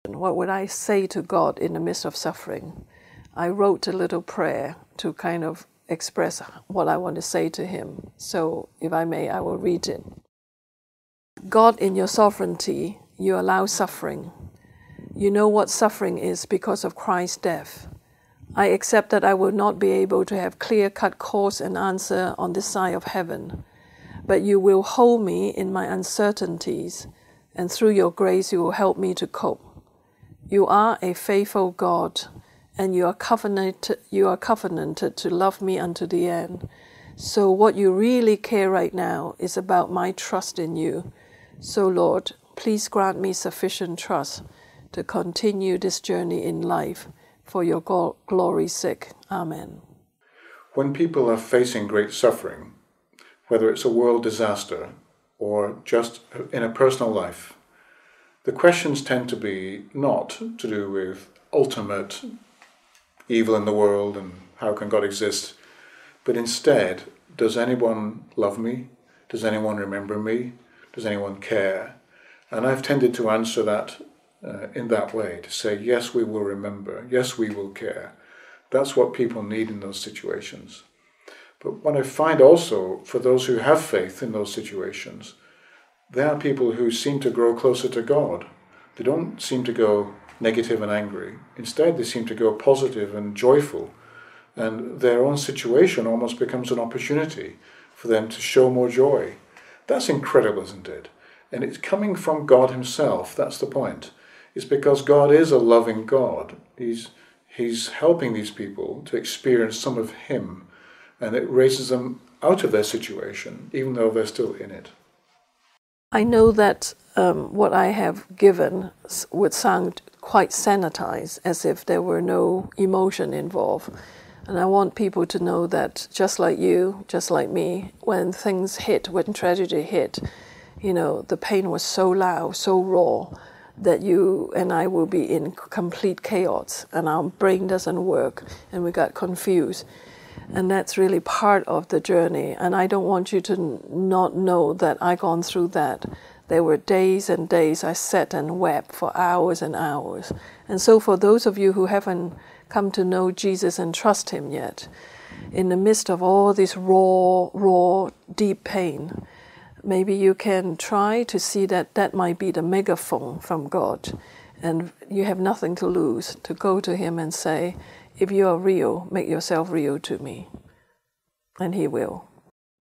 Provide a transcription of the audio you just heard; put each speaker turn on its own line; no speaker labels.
What would I say to God in the midst of suffering? I wrote a little prayer to kind of express what I want to say to Him. So, if I may, I will read it. God, in your sovereignty, you allow suffering. You know what suffering is because of Christ's death. I accept that I will not be able to have clear-cut cause and answer on this side of heaven, but you will hold me in my uncertainties, and through your grace you will help me to cope. You are a faithful God, and you are covenanted to love me unto the end. So what you really care right now is about my trust in you. So Lord, please grant me sufficient trust to continue this journey in life for your glory's sake. Amen.
When people are facing great suffering, whether it's a world disaster or just in a personal life, the questions tend to be not to do with ultimate evil in the world and how can God exist, but instead, does anyone love me? Does anyone remember me? Does anyone care? And I've tended to answer that in that way, to say, yes, we will remember, yes, we will care. That's what people need in those situations. But what I find also, for those who have faith in those situations, they are people who seem to grow closer to God. They don't seem to go negative and angry. Instead, they seem to go positive and joyful. And their own situation almost becomes an opportunity for them to show more joy. That's incredible, isn't it? And it's coming from God Himself, that's the point. It's because God is a loving God. He's helping these people to experience some of Him, and it raises them out of their situation, even though they're still in it.
I know that what I have given would sound quite sanitized, as if there were no emotion involved. And I want people to know that just like you, just like me, when things hit, when tragedy hit, you know, the pain was so loud, so raw, that you and I will be in complete chaos, and our brain doesn't work, and we got confused. And that's really part of the journey. And I don't want you to not know that I've gone through that. There were days and days I sat and wept for hours and hours. And so for those of you who haven't come to know Jesus and trust Him yet, in the midst of all this raw, deep pain, maybe you can try to see that that might be the megaphone from God. And you have nothing to lose, to go to Him and say, if you are real, make yourself real to me. And He will.